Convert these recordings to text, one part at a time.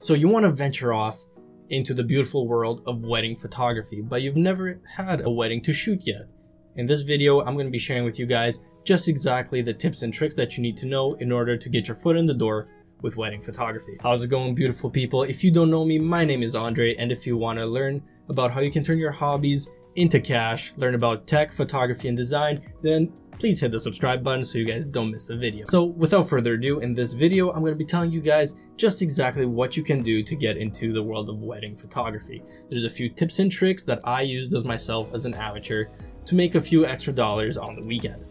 So you want to venture off into the beautiful world of wedding photography, but you've never had a wedding to shoot yet. In this video, I'm going to be sharing with you guys just exactly the tips and tricks that you need to know in order to get your foot in the door with wedding photography. How's it going, beautiful people? If you don't know me, my name is Andre, and if you want to learn about how you can turn your hobbies into cash, learn about tech, photography, and design, then please hit the subscribe button so you guys don't miss a video. So without further ado, in this video, I'm going to be telling you guys just exactly what you can do to get into the world of wedding photography. There's a few tips and tricks that I used as myself as an amateur to make a few extra dollars on the weekend.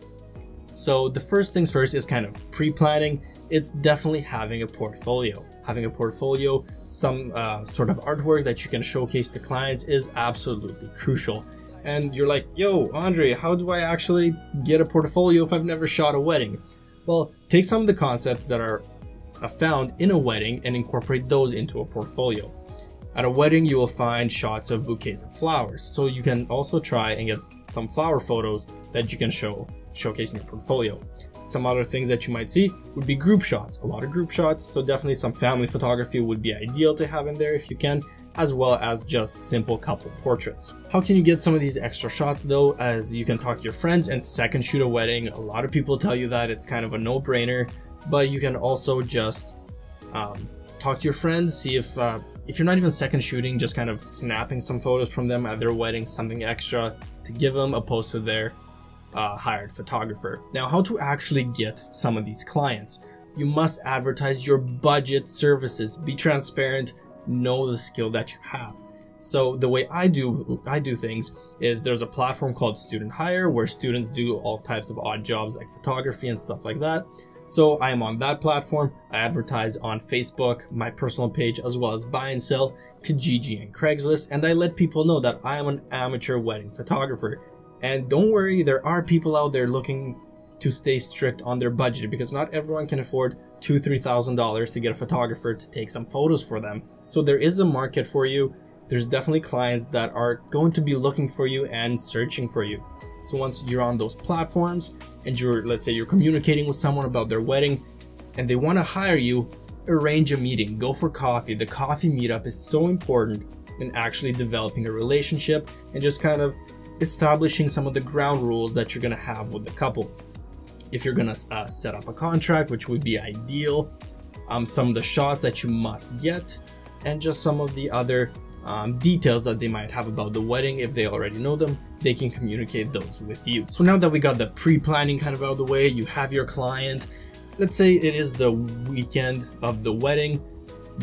So the first things first is kind of pre-planning. It's definitely having a portfolio. Having a portfolio, some sort of artwork that you can showcase to clients is absolutely crucial. And you're like, yo, Andre, how do I actually get a portfolio if I've never shot a wedding? Well, take some of the concepts that are found in a wedding and incorporate those into a portfolio. At a wedding, you will find shots of bouquets of flowers. So you can also try and get some flower photos that you can showcase in your portfolio. Some other things that you might see would be group shots, a lot of group shots. So definitely some family photography would be ideal to have in there if you can, as well as just simple couple portraits. How can you get some of these extra shots though? As you can talk to your friends and second shoot a wedding. A lot of people tell you that it's kind of a no-brainer, but you can also just talk to your friends, see if you're not even second shooting, just kind of snapping some photos from them at their wedding, something extra to give them opposed to their hired photographer. Now, how to actually get some of these clients? You must advertise your budget services, be transparent, know the skill that you have. So the way I do things is there's a platform called Student Hire where students do all types of odd jobs like photography and stuff like that. So I am on that platform. I advertise on Facebook, my personal page, as well as buy and sell, Kijiji, and Craigslist, and I let people know that I am an amateur wedding photographer. And don't worry, there are people out there looking to stay strict on their budget because not everyone can afford $2,000–3,000 to get a photographer to take some photos for them. So there is a market for you. There's definitely clients that are going to be looking for you and searching for you. So once you're on those platforms and let's say you're communicating with someone about their wedding and they want to hire you, arrange a meeting, go for coffee. The coffee meetup is so important in actually developing a relationship and just kind of establishing some of the ground rules that you're going to have with the couple. If you're going to set up a contract, which would be ideal, some of the shots that you must get, and just some of the other details that they might have about the wedding. If they already know them, they can communicate those with you. So now that we got the pre-planning kind of out of the way, you have your client. Let's say it is the weekend of the wedding.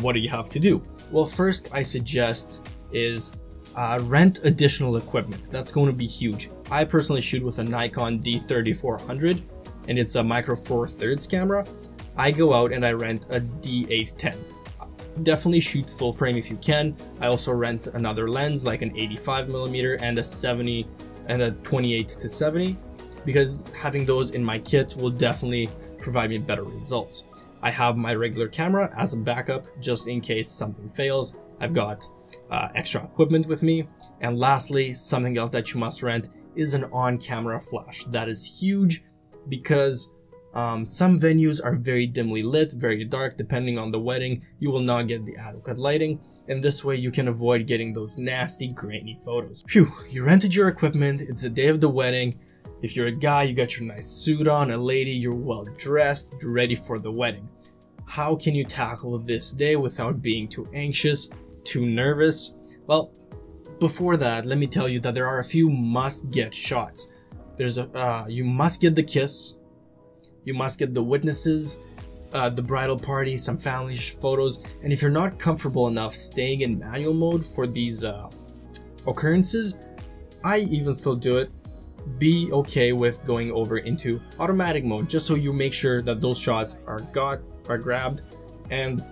What do you have to do? Well, first I suggest is rent additional equipment. That's going to be huge. I personally shoot with a Nikon D3400 and it's a micro four thirds camera. I go out and I rent a D810. Definitely shoot full frame if you can. I also rent another lens like an 85mm and a 70 and a 28-70 because having those in my kit will definitely provide me better results. I have my regular camera as a backup just in case something fails. I've got extra equipment with me. And lastly, something else that you must rent is an on-camera flash. That is huge because some venues are very dimly lit, very dark. Depending on the wedding, you will not get the adequate lighting, and this way you can avoid getting those nasty grainy photos. Phew, you rented your equipment, it's the day of the wedding. If you're a guy, you got your nice suit on. A lady, you're well dressed, you're ready for the wedding. How can you tackle this day without being too anxious, too nervous? Well, before that, let me tell you that there are a few must-get shots. You must get the kiss, you must get the witnesses, the bridal party, some family photos, and if you're not comfortable enough staying in manual mode for these occurrences, I even still do it. Be okay with going over into automatic mode just so you make sure that those shots are grabbed and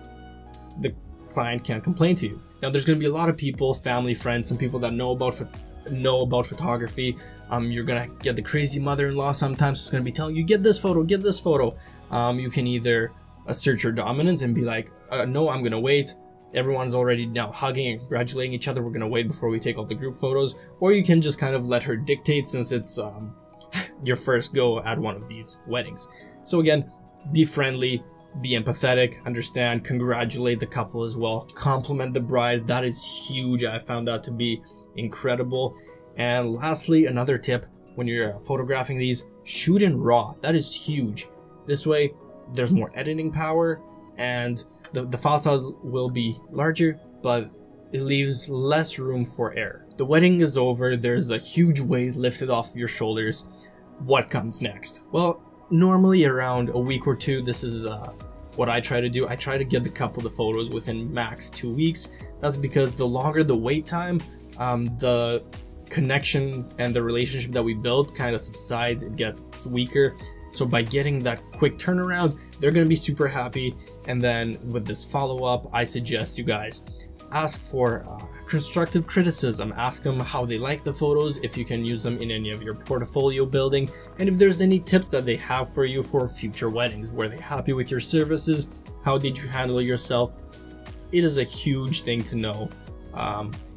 the client can't complain to you. Now there's going to be a lot of people, family, friends, some people that know about photography. You're gonna get the crazy mother-in-law sometimes who's gonna be telling you, get this photo, get this photo. You can either assert your dominance and be like, no, I'm gonna wait. Everyone's already now hugging and congratulating each other. We're gonna wait before we take all the group photos. Or you can just kind of let her dictate since it's your first go at one of these weddings. So again, be friendly, be empathetic, understand, congratulate the couple as well, compliment the bride. That is huge. I found that to be incredible. And lastly, another tip, when you're photographing these, shoot in RAW. That is huge. This way there's more editing power and the file size will be larger, but it leaves less room for error. The wedding is over. There's a huge weight lifted off of your shoulders. What comes next? Well, normally around a week or two, this is what I try to do. I try to get the couple the photos within max 2 weeks. That's because the longer the wait time, the connection and the relationship that we build kind of subsides. It gets weaker. So by getting that quick turnaround, they're going to be super happy. And then with this follow-up, I suggest you guys ask for constructive criticism. Ask them how they like the photos, if you can use them in any of your portfolio building, and if there's any tips that they have for you for future weddings. Were they happy with your services? How did you handle yourself? It is a huge thing to know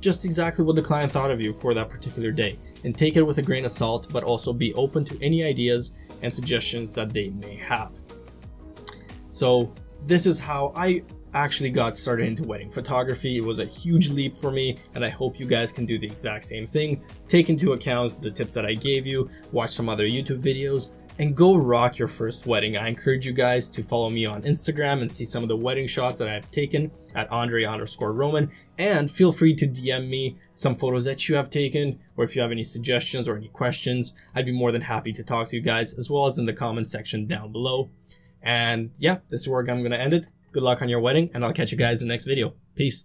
just exactly what the client thought of you for that particular day, and take it with a grain of salt, but also be open to any ideas and suggestions that they may have. So this is how I actually got started into wedding photography. It was a huge leap for me, and I hope you guys can do the exact same thing. Take into account the tips that I gave you, watch some other YouTube videos, and go rock your first wedding. I encourage you guys to follow me on Instagram and see some of the wedding shots that I've taken at Andrei_Roman, and feel free to DM me some photos that you have taken, or if you have any suggestions or any questions, I'd be more than happy to talk to you guys, as well as in the comment section down below. And yeah, this is where I'm going to end it. Good luck on your wedding, and I'll catch you guys in the next video. Peace.